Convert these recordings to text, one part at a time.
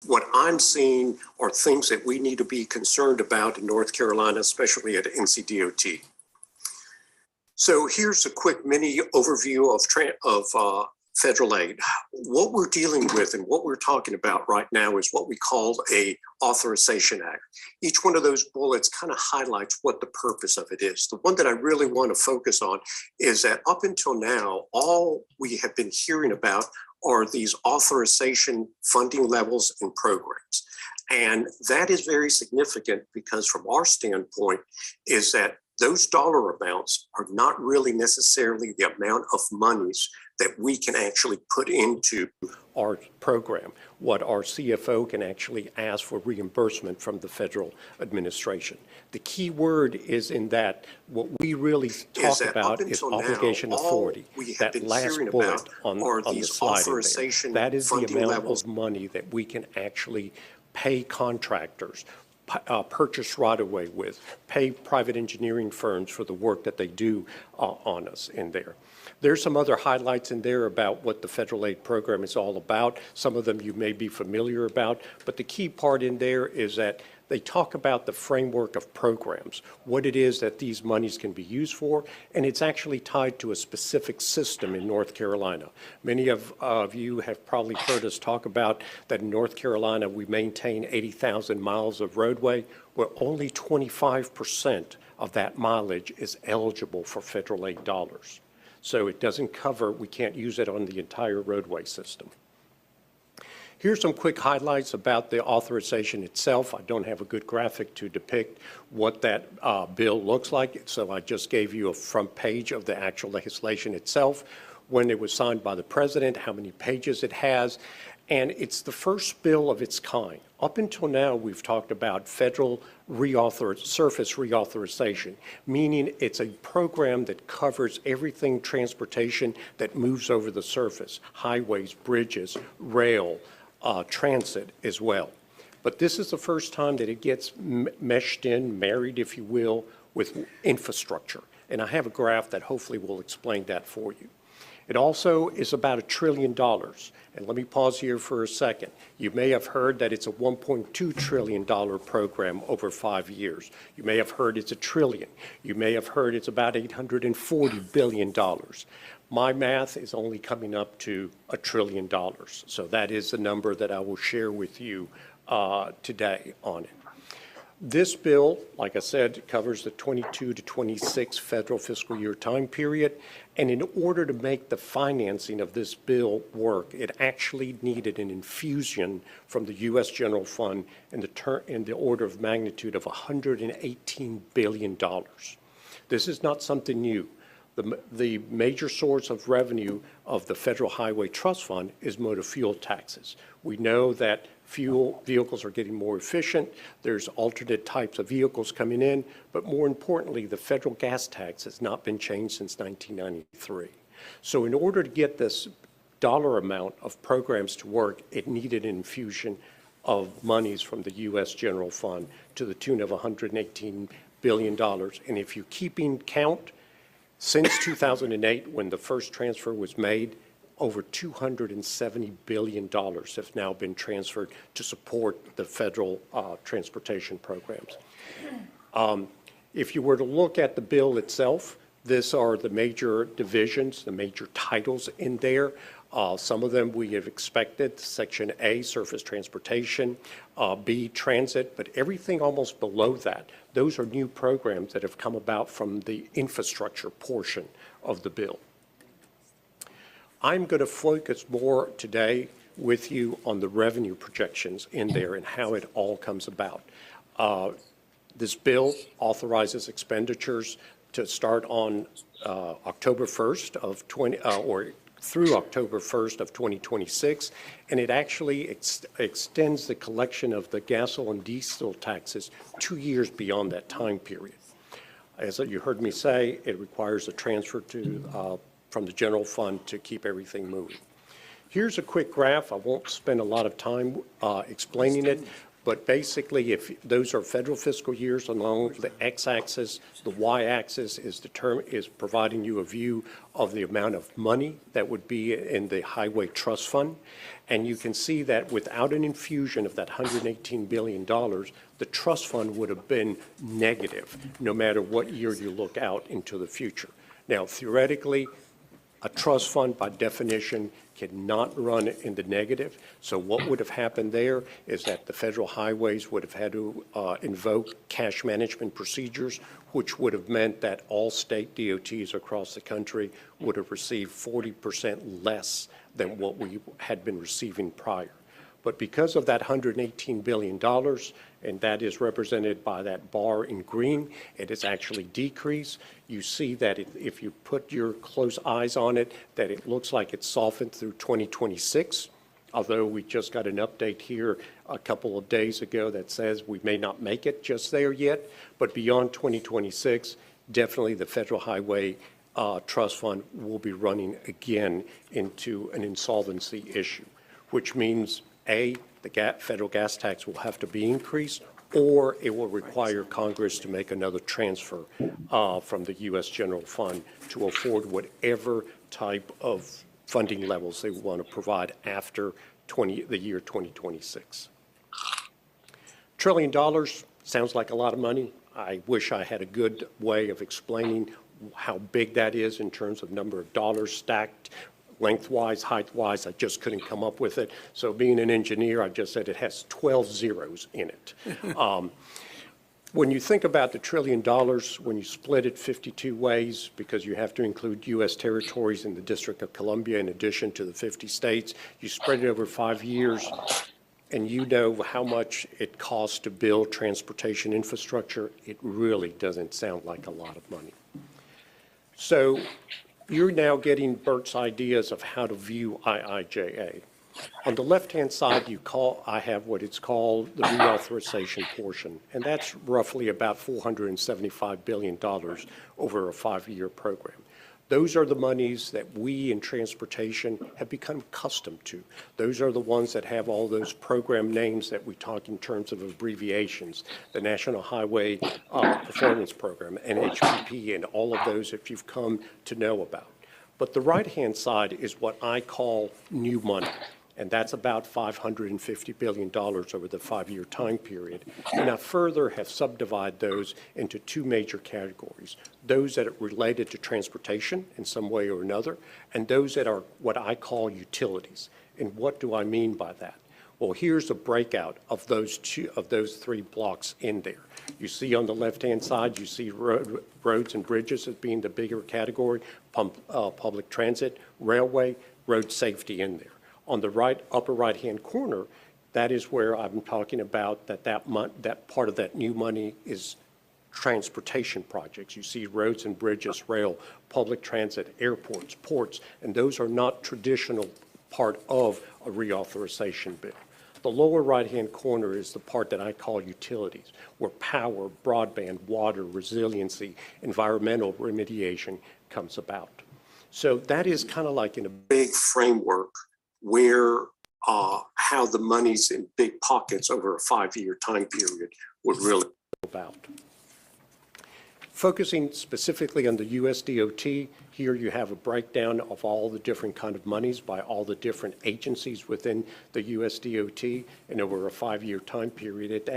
what I'm seeing are things that we need to be concerned about in North Carolina, especially at NCDOT. So here's a quick mini overview of federal aid. What we're dealing with and what we're talking about right now is what we call a Authorization Act. Each one of those bullets kind of highlights what the purpose of it is. The one that I really want to focus on is that up until now, all we have been hearing about are these authorization funding levels and programs. And that is very significant because from our standpoint is that those dollar amounts are not really necessarily the amount of monies that we can actually put into our program, what our CFO can actually ask for reimbursement from the federal administration. The key word is in that what we really talk about is obligation authority. That last bullet on the slide in there. That is the amount of money that we can actually pay contractors, purchase right-of-way with, pay private engineering firms for the work that they do on us in there. There's some other highlights in there about what the federal aid program is all about. Some of them you may be familiar about, but the key part in there is that they talk about the framework of programs, what it is that these monies can be used for, and it's actually tied to a specific system in North Carolina. Many of you have probably heard us talk about that in North Carolina we maintain 80,000 miles of roadway, where only 25% of that mileage is eligible for federal aid dollars. So it doesn't cover, we can't use it on the entire roadway system. Here's some quick highlights about the authorization itself. I don't have a good graphic to depict what that bill looks like, so I just gave you a front page of the actual legislation itself, when it was signed by the president, how many pages it has, and it's the first bill of its kind. Up until now, we've talked about federal surface reauthorization, meaning it's a program that covers everything transportation that moves over the surface, highways, bridges, rail, transit as well. But this is the first time that it gets meshed in, married, if you will, with infrastructure. And I have a graph that hopefully will explain that for you. It also is about $1 trillion. And let me pause here for a second. You may have heard that it's a $1.2 trillion program over 5 years. You may have heard it's $1 trillion. You may have heard it's about $840 billion. My math is only coming up to $1 trillion. So that is the number that I will share with you today on it. This bill, like I said, covers the 22 to 26 federal fiscal year time period. And in order to make the financing of this bill work, it actually needed an infusion from the U.S. General Fund in the order of magnitude of $118 billion. This is not something new. The major source of revenue of the Federal Highway Trust Fund is motor fuel taxes. We know that fuel vehicles are getting more efficient. There's alternate types of vehicles coming in, but more importantly, the federal gas tax has not been changed since 1993. So in order to get this dollar amount of programs to work, it needed an infusion of monies from the U.S. General Fund to the tune of $118 billion. And if you're keeping count, since 2008, when the first transfer was made, over $270 billion have now been transferred to support the federal transportation programs. If you were to look at the bill itself, these are the major divisions, the major titles in there. Some of them we have expected, Section A, surface transportation, B, transit, but everything almost below that, those are new programs that have come about from the infrastructure portion of the bill. I'm going to focus more today with you on the revenue projections in there and how it all comes about. This bill authorizes expenditures to start on October 1st of through October 1st of 2026, and it actually extends the collection of the gasoline and diesel taxes 2 years beyond that time period. As you heard me say, it requires a transfer to from the general fund to keep everything moving. Here's a quick graph. I won't spend a lot of time explaining it, But basically, if those are federal fiscal years along the x-axis, the y-axis is providing you a view of the amount of money that would be in the Highway Trust Fund. And you can see that without an infusion of that $118 billion, the trust fund would have been negative, no matter what year you look out into the future. Now, theoretically, a trust fund, by definition, cannot run in the negative. So what would have happened there is that the federal highways would have had to invoke cash management procedures, which would have meant that all state DOTs across the country would have received 40% less than what we had been receiving prior. But because of that $118 billion, and that is represented by that bar in green, it has actually decreased. You see that if you put your close eyes on it, that it looks like it's softened through 2026, although we just got an update here a couple of days ago that says we may not make it just there yet, but beyond 2026, definitely the Federal Highway Trust Fund will be running again into an insolvency issue, which means A, the federal gas tax will have to be increased, or it will require Congress to make another transfer from the U.S. General Fund to afford whatever type of funding levels they want to provide after the year 2026. $1 trillion sounds like a lot of money. I wish I had a good way of explaining how big that is in terms of number of dollars stacked lengthwise, height-wise. I just couldn't come up with it. So being an engineer, I just said it has 12 zeros in it. When you think about the $1 trillion, when you split it 52 ways, because you have to include U.S. territories in the District of Columbia in addition to the 50 states, you spread it over 5 years, and you know how much it costs to build transportation infrastructure, it really doesn't sound like a lot of money. So you're now getting Bert's ideas of how to view IIJA. On the left-hand side, I have what it's called the reauthorization portion, and that's roughly about $475 billion over a 5-year program. Those are the monies that we in transportation have become accustomed to. Those are the ones that have all those program names that we talk in terms of abbreviations, the National Highway Performance Program, NHPP, and all of those that you've come to know about. But the right-hand side is what I call new money, and that's about $550 billion over the 5-year time period. And I further have subdivided those into 2 major categories, those that are related to transportation in some way or another, and those that are what I call utilities. And what do I mean by that? Well, here's a breakout of those 3 blocks in there. You see on the left-hand side, you see roads and bridges as being the bigger category, public transit, railway, road safety in there. On the upper right-hand corner, that is where I'm talking about that part of that new money is transportation projects. You see roads and bridges, rail, public transit, airports, ports, and those are not traditional part of a reauthorization bill. The lower right-hand corner is the part that I call utilities, where power, broadband, water, resiliency, environmental remediation comes about. So that is kind of like in a big framework where how the money's in big pockets over a 5-year time period would really go about. Focusing specifically on the U.S. DOT, here you have a breakdown of all the different kind of monies by all the different agencies within the U.S. DOT, and over a 5-year time period, it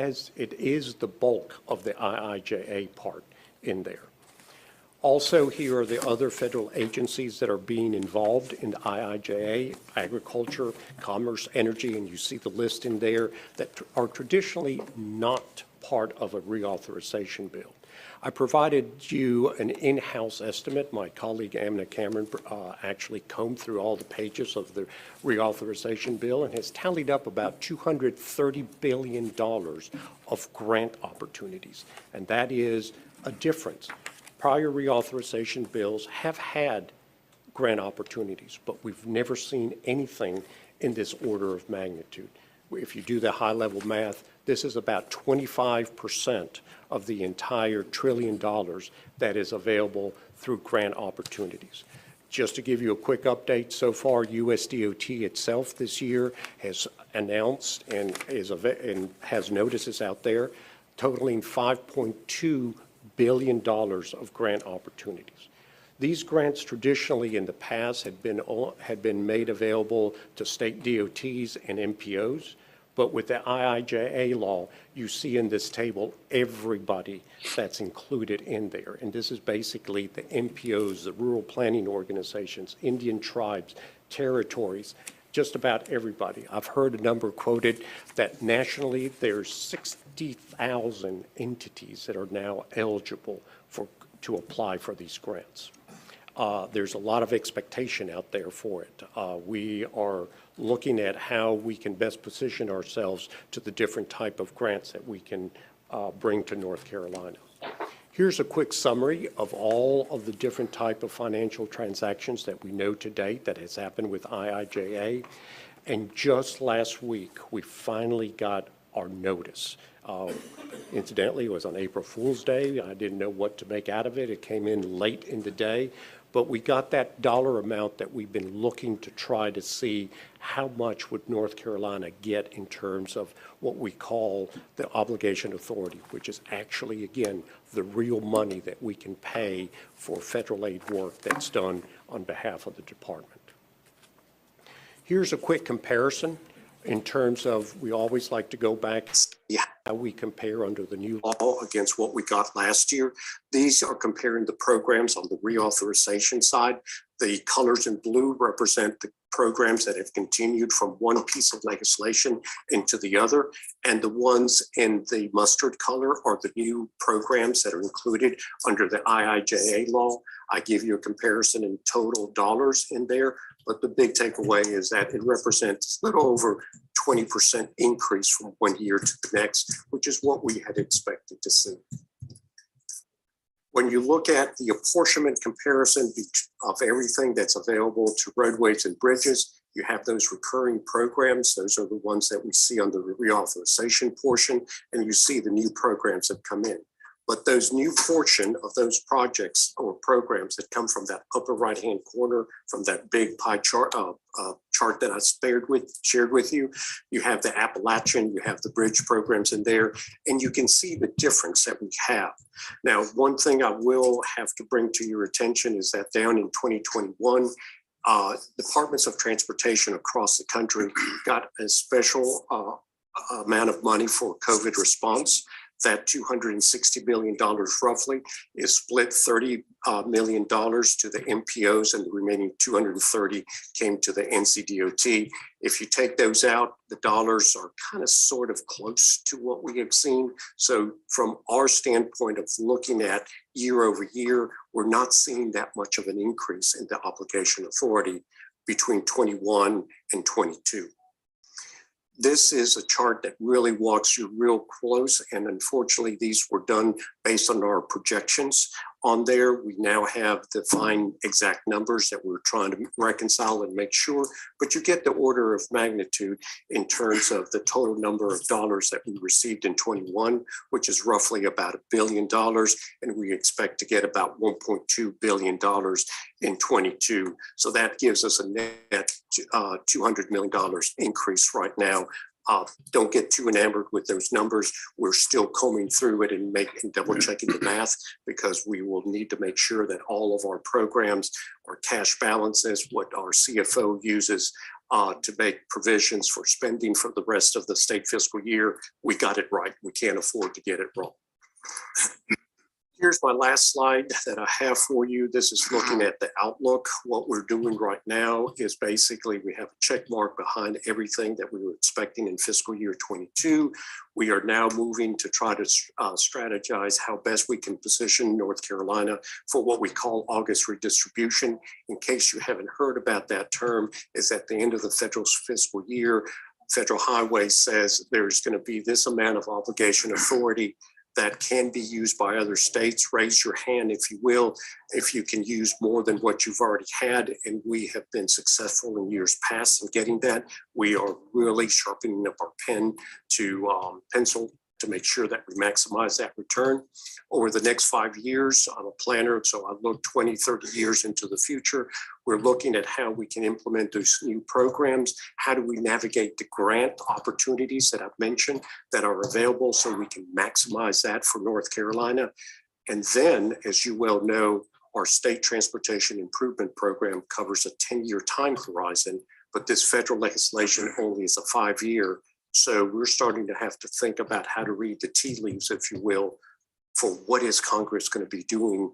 is the bulk of the IIJA part in there. Also, here are the other federal agencies that are being involved in the IIJA, agriculture, commerce, energy, and you see the list in there that are traditionally not part of a reauthorization bill. I provided you an in-house estimate. My colleague Amna Cameron actually combed through all the pages of the reauthorization bill and has tallied up about $230 billion of grant opportunities, and that is a difference. Prior reauthorization bills have had grant opportunities, but we've never seen anything in this order of magnitude. If you do the high-level math, this is about 25% of the entire $1 trillion that is available through grant opportunities. Just to give you a quick update, so far USDOT itself this year has announced and has notices out there totaling $5.2 billion of grant opportunities. These grants traditionally in the past had been made available to state DOTs and MPOs, but with the IIJA law, you see in this table everybody that's included in there. And this is basically the MPOs, the rural planning organizations, Indian tribes, territories, just about everybody. I've heard a number quoted that nationally there's 60,000 entities that are now eligible to apply for these grants. There's a lot of expectation out there for it. We are looking at how we can best position ourselves to the different type of grants that we can bring to North Carolina. Here's a quick summary of all of the different type of financial transactions that we know to date that has happened with IIJA. And just last week, we finally got our notice. Incidentally, it was on April Fool's Day. I didn't know what to make out of it. It came in late in the day. But we got that dollar amount that we've been looking to try to see how much would North Carolina get in terms of what we call the obligation authority, which is actually, again, the real money that we can pay for federal aid work that's done on behalf of the department. Here's a quick comparison in terms of, we always like to go back how we compare under the new law against what we got last year. These are comparing the programs on the reauthorization side. The colors in blue represent the programs that have continued from one piece of legislation into the other, and the ones in the mustard color are the new programs that are included under the IIJA law. I give you a comparison in total dollars in there, but the big takeaway is that it represents a little over 20% increase from one year to the next, which is what we had expected to see. When you look at the apportionment comparison of everything that's available to roadways and bridges, you have those recurring programs. Those are the ones that we see under the reauthorization portion, and you see the new programs that come in. But those new portion of those projects or programs that come from that upper right-hand corner, from that big pie chart, chart that I shared with you, you have the Appalachian, you have the bridge programs in there, and you can see the difference that we have. Now, one thing I will have to bring to your attention is that down in 2021, departments of transportation across the country got a special amount of money for COVID response. That $260 million roughly is split $30 million to the MPOs, and the remaining 230 came to the NCDOT. If you take those out, the dollars are kind of sort of close to what we have seen. So from our standpoint of looking at year over year, we're not seeing that much of an increase in the obligation authority between 21 and 22. This is a chart that really walks you real close, and unfortunately these were done based on our projections on there. We now have the fine exact numbers that we're trying to reconcile and make sure, but you get the order of magnitude in terms of the total number of dollars that we received in 21, which is roughly about $1 billion, and we expect to get about $1.2 billion in 22. So that gives us a net $200 million increase right now. Don't get too enamored with those numbers. We're still combing through it and double checking the math, because we will need to make sure that all of our programs, our cash balances, what our CFO uses to make provisions for spending for the rest of the state fiscal year, we got it right. We can't afford to get it wrong. Here's my last slide that I have for you. This is looking at the outlook. What we're doing right now is basically we have a check mark behind everything that we were expecting in fiscal year 22. We are now moving to try to strategize how best we can position North Carolina for what we call August redistribution. In case you haven't heard about that term, is at the end of the federal fiscal year, Federal Highway says there's going to be this amount of obligation authority that can be used by other states. Raise your hand, if you will, if you can use more than what you've already had. And we have been successful in years past in getting that. We are really sharpening up our pen to pencil to make sure that we maximize that return. Over the next 5 years, I'm a planner, so I look 20, 30 years into the future. We're looking at how we can implement those new programs. How do we navigate the grant opportunities that I've mentioned that are available so we can maximize that for North Carolina? And then, as you well know, our state transportation improvement program covers a 10-year time horizon, but this federal legislation only is a 5-year. So we're starting to have to think about how to read the tea leaves, if you will, for what is Congress going to be doing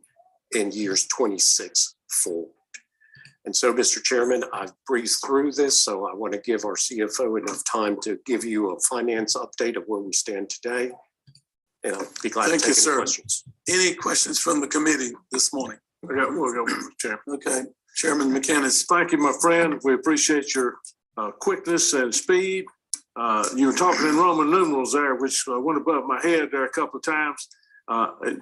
in years 26 forward. And so, Mr. Chairman, I've breezed through this, so I want to give our CFO enough time to give you a finance update of where we stand today. And I'll be glad to take any questions. Any questions from the committee this morning? We'll go, Mr. Chairman. Okay, Chairman McInnes. Thank you, my friend. We appreciate your quickness and speed. You were talking in Roman numerals there, which went above my head there a couple of times.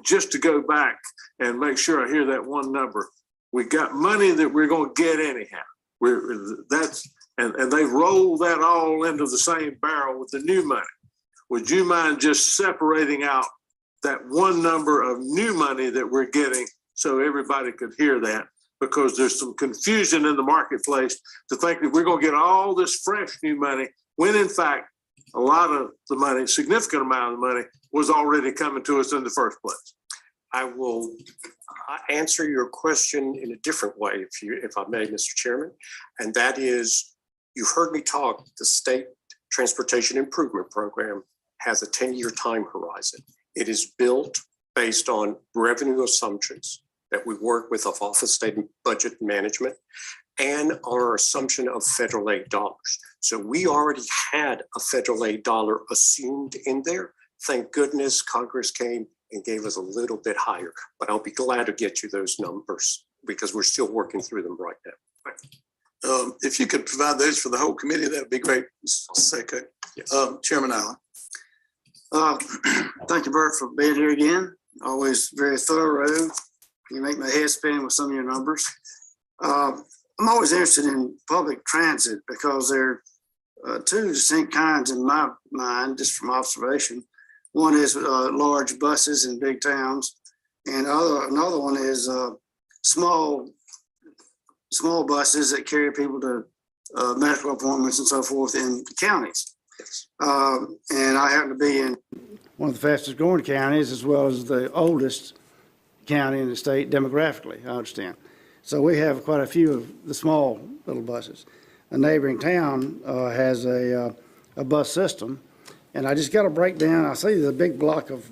Just to go back and make sure I hear that one number. We got money that we're going to get anyhow. And they've rolled that all into the same barrel with the new money. Would you mind just separating out that one number of new money that we're getting so everybody could hear that? Because there's some confusion in the marketplace to think that we're going to get all this fresh new money when in fact a lot of the money, significant amount of the money, was already coming to us in the first place. I will answer your question in a different way, if I may, Mr. Chairman. And that is, you've heard me talk, the State Transportation Improvement Program has a 10-year time horizon. It is built based on revenue assumptions that we work with of Office of State Budget Management and our assumption of federal aid dollars. So we already had a federal aid dollar assumed in there. Thank goodness Congress came and gave us a little bit higher, but I'll be glad to get you those numbers because we're still working through them right now. If you could provide those for the whole committee, that would be great. Second, yes. Chairman Allen. Thank you, Bert, for being here again. Always very thorough. You make my head spin with some of your numbers. I'm always interested in public transit because there are two distinct kinds in my mind, just from observation. One is large buses in big towns, and another one is small buses that carry people to medical appointments and so forth in counties. Yes. And I happen to be in one of the fastest growing counties as well as the oldest county in the state demographically, I understand. So we have quite a few of the small little buses. A neighboring town has a bus system, and I just got a breakdown. I see the big block of,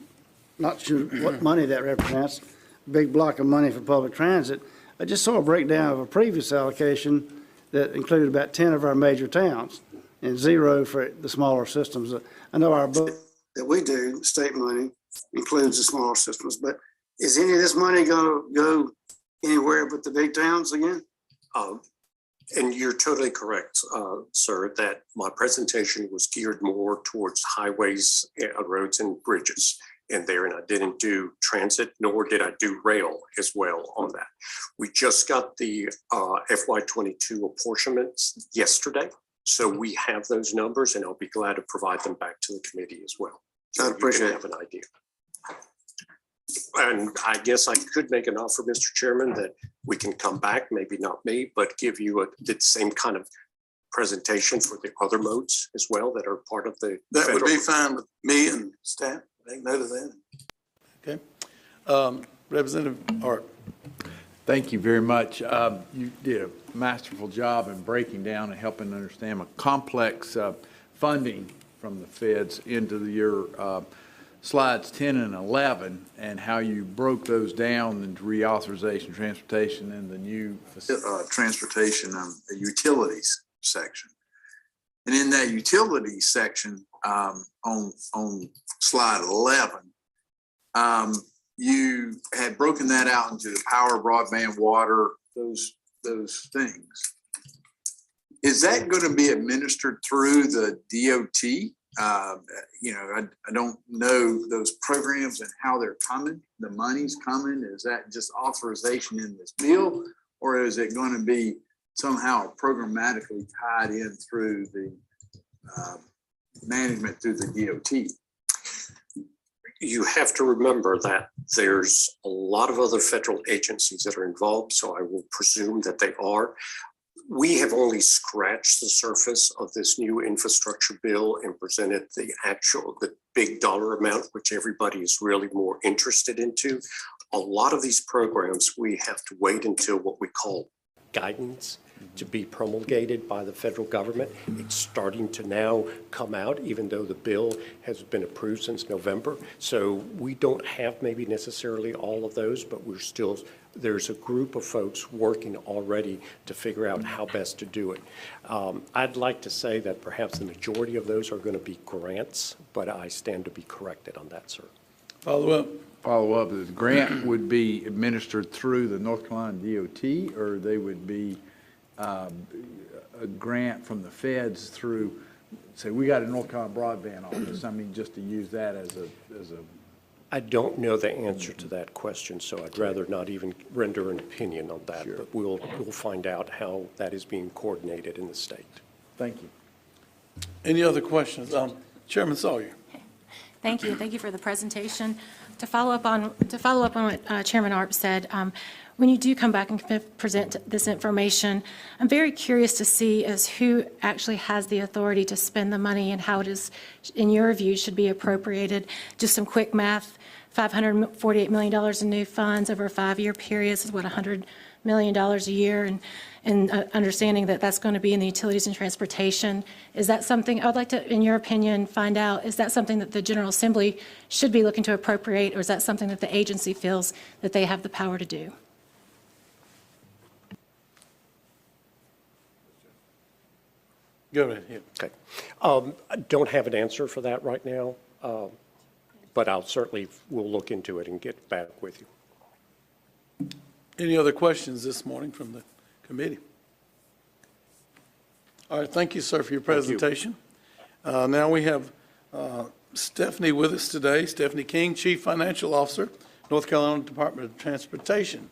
not sure what money that represents, big block of money for public transit. I just saw a breakdown of a previous allocation that included about 10 of our major towns and 0 for the smaller systems. I know our book that we do, state money, includes the smaller systems, but is any of this money going to go anywhere but the big towns again? And you're totally correct, sir, that my presentation was geared more towards highways, roads, and bridges in there, and I didn't do transit, nor did I do rail as well on that. We just got the FY22 apportionments yesterday, so we have those numbers, and I'll be glad to provide them back to the committee as well. So I appreciate it. Have an idea. And I guess I could make an offer, Mr. Chairman, that we can come back, maybe not me, but give you the same kind of presentation for the other modes as well that are part of the. That federal. would be fine with me and staff. Take note of that. Okay. Representative Hart. Thank you very much. You did a masterful job in breaking down and helping understand a complex funding from the feds into your slides 10 and 11 and how you broke those down into reauthorization, transportation, and the new Transportation utilities section. And in that utilities section on slide 11, you had broken that out into the power, broadband, water, those things. Is that going to be administered through the DOT? I don't know those programs and how they're coming. The money's coming. Is that just authorization in this bill, or is it going to be somehow programmatically tied in through the management through the DOT? you have to remember that there's a lot of other federal agencies that are involved, so I will presume that they are. We have only scratched the surface of this new infrastructure bill and presented the big dollar amount, which everybody is really more interested into. A lot of these programs, we have to wait until what we call guidance to be promulgated by the federal government. It's starting to now come out, even though the bill has been approved since November. So we don't have maybe necessarily all of those, but there's a group of folks working already to figure out how best to do it. I'd like to say that perhaps the majority of those are going to be grants, but I stand to be corrected on that, sir. Follow up. The grant would be administered through the North Carolina DOT, or they would be a grant from the feds through, say, we got a North Carolina broadband office. I mean, just to use that as a. I don't know the answer to that question, so I'd rather not even render an opinion on that. Sure. But we'll find out how that is being coordinated in the state. Thank you. Any other questions? Chairman Sawyer. Thank you. Thank you for the presentation. To follow up on what Chairman Arp said, when you do come back and present this information, I'm very curious to see as who actually has the authority to spend the money and how it is, in your view, should be appropriated. Just some quick math, $548 million in new funds over a 5-year period is what, $100 million a year, and understanding that that's going to be in the utilities and transportation. Is that something, I'd like to, in your opinion, find out, is that something that the General Assembly should be looking to appropriate, or is that something that the agency feels that they have the power to do? Go right ahead. Okay. I don't have an answer for that right now, but we'll look into it and get back with you. Any other questions this morning from the committee? All right, thank you, sir, for your presentation. Now we have Stephanie with us today, Stephanie King, Chief Financial Officer, North Carolina Department of Transportation.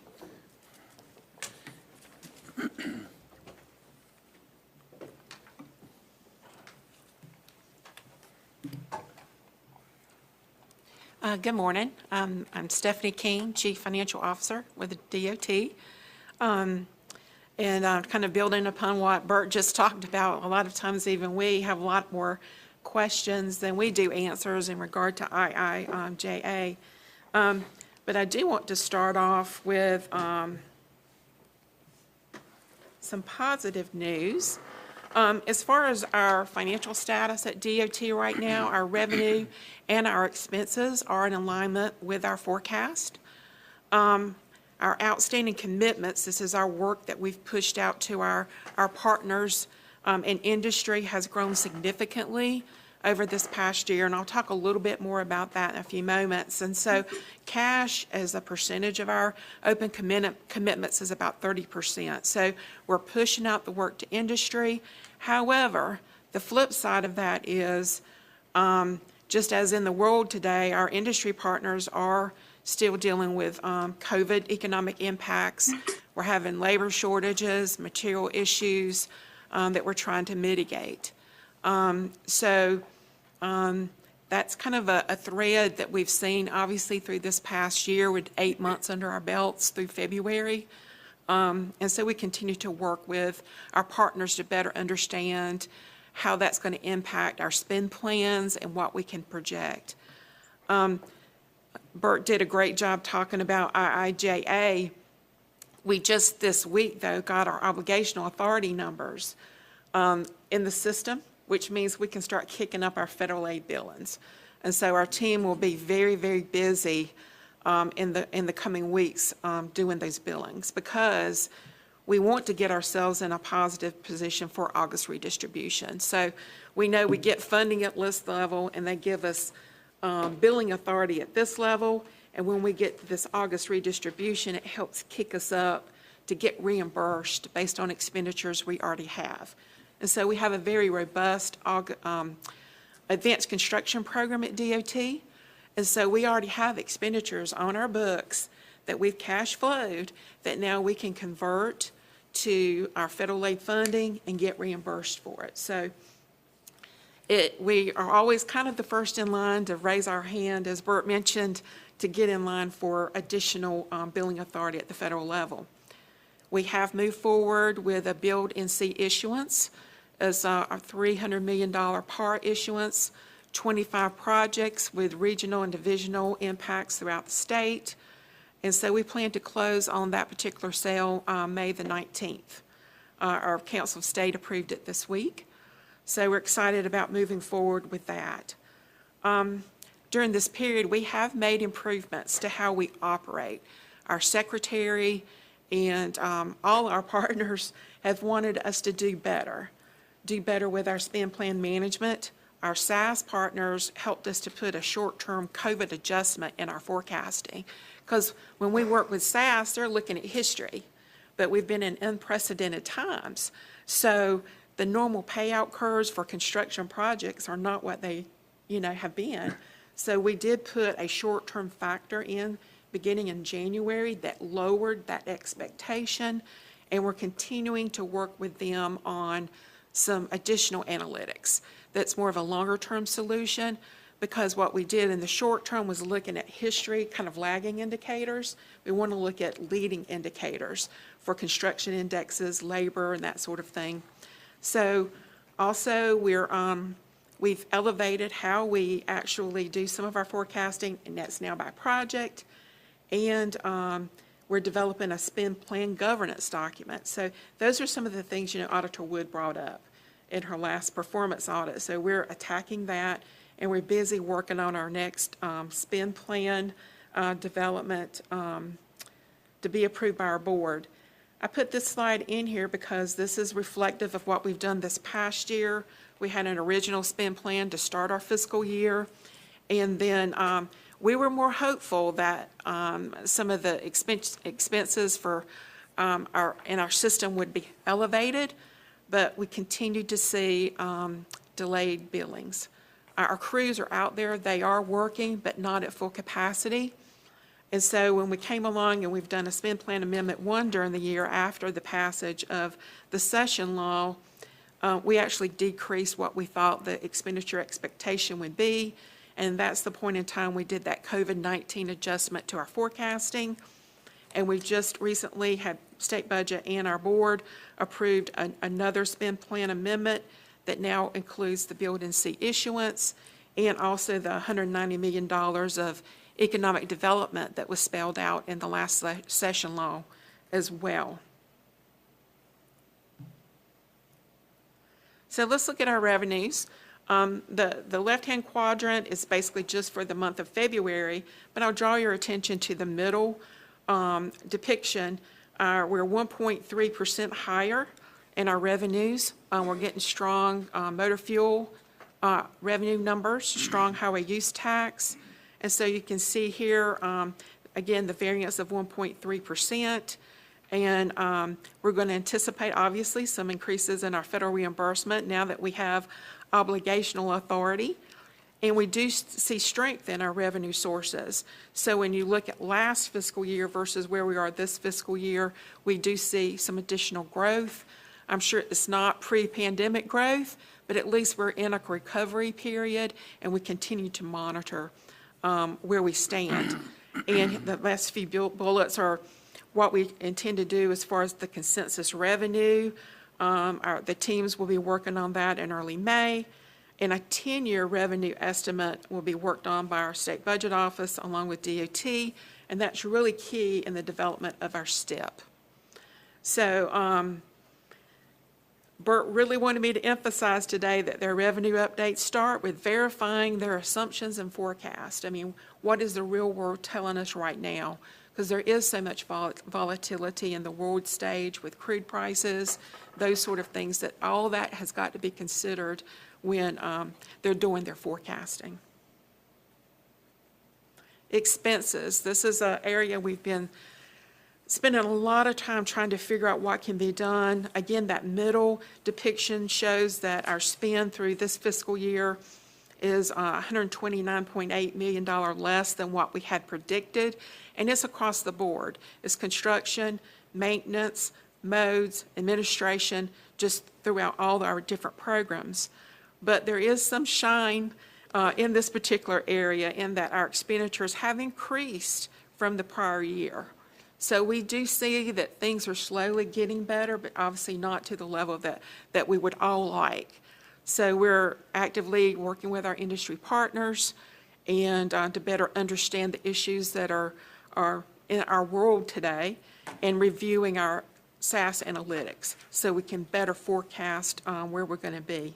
Good morning. I'm Stephanie King, Chief Financial Officer with the DOT. And kind of building upon what Bert just talked about, a lot of times even we have a lot more questions than we do answers in regard to IIJA. But I do want to start off with some positive news. As far as our financial status at DOT right now, our revenue and our expenses are in alignment with our forecast. Our outstanding commitments, this is our work that we've pushed out to our partners in industry, has grown significantly over this past year, and I'll talk a little bit more about that in a few moments. And so cash as a percentage of our open commitments is about 30%. So we're pushing out the work to industry. However, the flip side of that is, just as in the world today, our industry partners are still dealing with COVID economic impacts. We're having labor shortages, material issues that we're trying to mitigate. So that's kind of a thread that we've seen, obviously, through this past year with 8 months under our belts through February. And so we continue to work with our partners to better understand how that's going to impact our spend plans and what we can project. Bert did a great job talking about IIJA. We just this week, though, got our obligational authority numbers in the system, which means we can start kicking up our federal aid billings. And so our team will be very, very busy in the coming weeks doing those billings, because we want to get ourselves in a positive position for August redistribution. So we know we get funding at list level, and they give us billing authority at this level, and when we get to this August redistribution, it helps kick us up to get reimbursed based on expenditures we already have. And so we have a very robust advanced construction program at DOT. And so we already have expenditures on our books that we've cash flowed that now we can convert to our federal aid funding and get reimbursed for it. So We are always kind of the first in line to raise our hand, as Bert mentioned, to get in line for additional billing authority at the federal level. We have moved forward with a BuildNC issuance as our $300 million PAR issuance, 25 projects with regional and divisional impacts throughout the state. And so we plan to close on that particular sale May the 19th. Our Council of State approved it this week. So we're excited about moving forward with that. During this period, we have made improvements to how we operate. Our secretary and all our partners have wanted us to do better with our spend plan management. Our SAS partners helped us to put a short-term COVID adjustment in our forecasting. Because when we work with SAS, they're looking at history, but we've been in unprecedented times. So the normal payout curves for construction projects are not what they, have been. So we did put a short-term factor in beginning in January that lowered that expectation, and we're continuing to work with them on some additional analytics. That's more of a longer-term solution, because what we did in the short term was looking at history, kind of lagging indicators. We want to look at leading indicators for construction indexes, labor, and that sort of thing. So also we've elevated how we actually do some of our forecasting, and that's now by project. And we're developing a spend plan governance document. So those are some of the things, Auditor Wood brought up in her last performance audit. So we're attacking that, and we're busy working on our next spend plan development to be approved by our board. I put this slide in here because this is reflective of what we've done this past year. We had an original spend plan to start our fiscal year, and then we were more hopeful that some of the expenses for in our system would be elevated, but we continued to see delayed billings. Our crews are out there, they are working, but not at full capacity. And so when we came along, and we've done a spend plan amendment 1 during the year after the passage of the session law, we actually decreased what we thought the expenditure expectation would be. And that's the point in time we did that COVID-19 adjustment to our forecasting. And we just recently had state budget and our board approved another spend plan amendment that now includes the BuildNC issuance and also the $190 million of economic development that was spelled out in the last session law as well. So let's look at our revenues. The left-hand quadrant is basically just for the month of February, but I'll draw your attention to the middle depiction. We're 1.3% higher in our revenues. We're getting strong motor fuel revenue numbers, strong highway use tax. And so you can see here, again, the variance of 1.3%. And we're going to anticipate, obviously, some increases in our federal reimbursement now that we have obligational authority. And we do see strength in our revenue sources. So when you look at last fiscal year versus where we are this fiscal year, we do see some additional growth. I'm sure it's not pre-pandemic growth, but at least we're in a recovery period, and we continue to monitor where we stand. And the last few bullets are what we intend to do as far as the consensus revenue. The teams will be working on that in early May. And a 10-year revenue estimate will be worked on by our state budget office along with DOT, and that's really key in the development of our STIP. So Bert really wanted me to emphasize today that their revenue updates start with verifying their assumptions and forecast. I mean, what is the real world telling us right now? Because there is so much volatility in the world stage with crude prices, those sort of things, that all that has got to be considered when they're doing their forecasting. Expenses. This is an area we've been spending a lot of time trying to figure out what can be done. Again, that middle depiction shows that our spend through this fiscal year is $129.8 million less than what we had predicted, and it's across the board. It's construction, maintenance, modes, administration, just throughout all our different programs. But there is some shine in this particular area in that our expenditures have increased from the prior year. So we do see that things are slowly getting better, but obviously not to the level that we would all like. So we're actively working with our industry partners and to better understand the issues that are in our world today and reviewing our SaaS analytics so we can better forecast where we're going to be.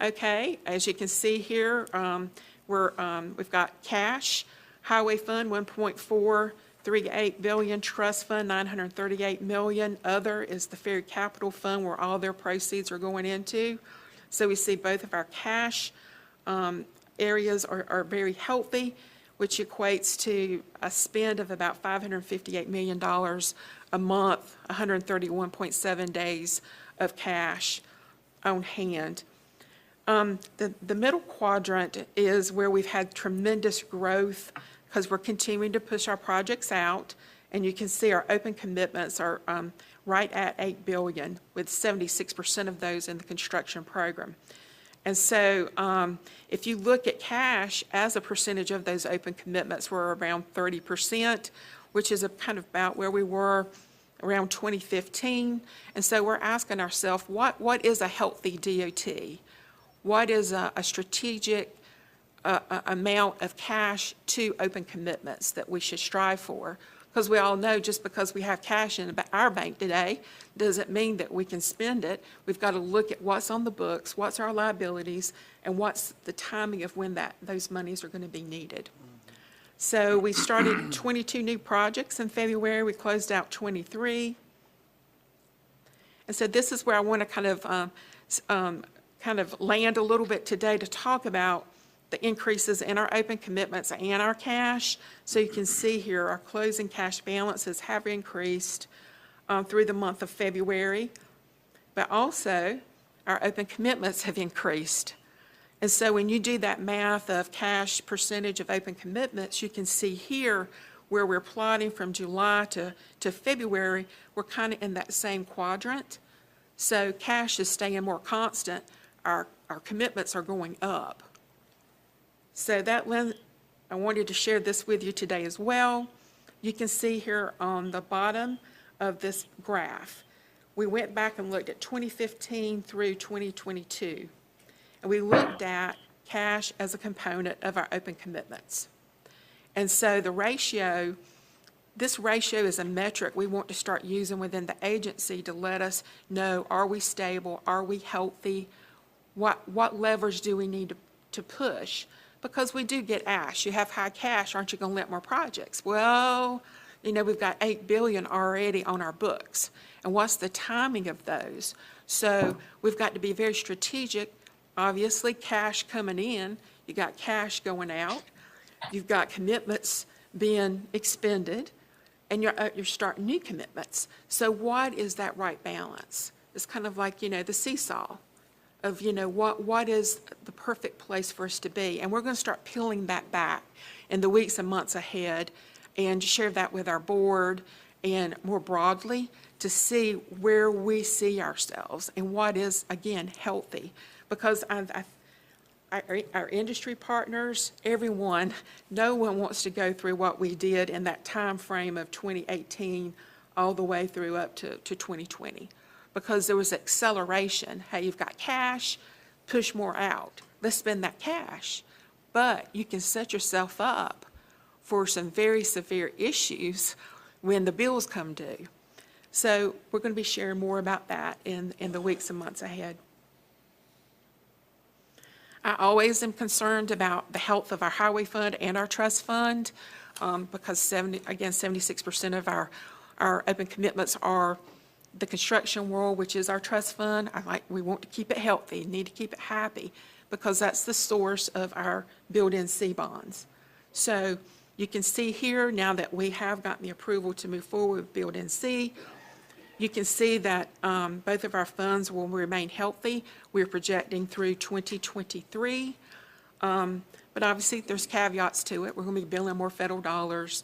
Okay, as you can see here, we've got cash, highway fund 1.438 billion, trust fund 938 million, other is the Ferry Capital Fund where all their proceeds are going into. So we see both of our cash areas are very healthy, which equates to a spend of about $558 million a month, 131.7 days of cash on hand. The middle quadrant is where we've had tremendous growth because we're continuing to push our projects out, and you can see our open commitments are right at $8 billion, with 76% of those in the construction program. And so if you look at cash as a percentage of those open commitments, we're around 30%, which is kind of about where we were around 2015. And so we're asking ourselves, what is a healthy DOT? What is a strategic amount of cash to open commitments that we should strive for? Because we all know just because we have cash in our bank today doesn't mean that we can spend it. We've got to look at what's on the books, what's our liabilities, and what's the timing of when those monies are going to be needed. So we started 22 new projects in February. We closed out 23. And so this is where I want to kind of land a little bit today to talk about the increases in our open commitments and our cash. So you can see here our closing cash balances have increased through the month of February, but also our open commitments have increased. And so when you do that math of cash percentage of open commitments, you can see here where we're plotting from July to February, we're kind of in that same quadrant. So cash is staying more constant. Our commitments are going up. So I wanted to share this with you today as well. You can see here on the bottom of this graph, we went back and looked at 2015 through 2022, and we looked at cash as a component of our open commitments. And so this ratio is a metric we want to start using within the agency to let us know, are we stable, are we healthy, what levers do we need to push? Because we do get asked, you have high cash, aren't you going to let more projects? Well, we've got $8 billion already on our books. And what's the timing of those? So we've got to be very strategic. Obviously, cash coming in, you got cash going out, you've got commitments being expended, and you're starting new commitments. So what is that right balance? It's kind of like, the seesaw of, what is the perfect place for us to be. And we're going to start peeling that back in the weeks and months ahead and share that with our board and more broadly to see where we see ourselves and what is, again, healthy. Because our industry partners, everyone, no one wants to go through what we did in that time frame of 2018 all the way through up to 2020. Because there was acceleration. Hey, you've got cash, push more out. Let's spend that cash. But you can set yourself up for some very severe issues when the bills come due. So we're going to be sharing more about that in the weeks and months ahead. I always am concerned about the health of our highway fund and our trust fund because 76% of our open commitments are the construction world, which is our trust fund. We want to keep it healthy, need to keep it happy, because that's the source of our build-in C bonds. So you can see here, now that we have gotten the approval to move forward with build-in C, you can see that both of our funds will remain healthy. We're projecting through 2023. But obviously, there's caveats to it. We're going to be billing more federal dollars.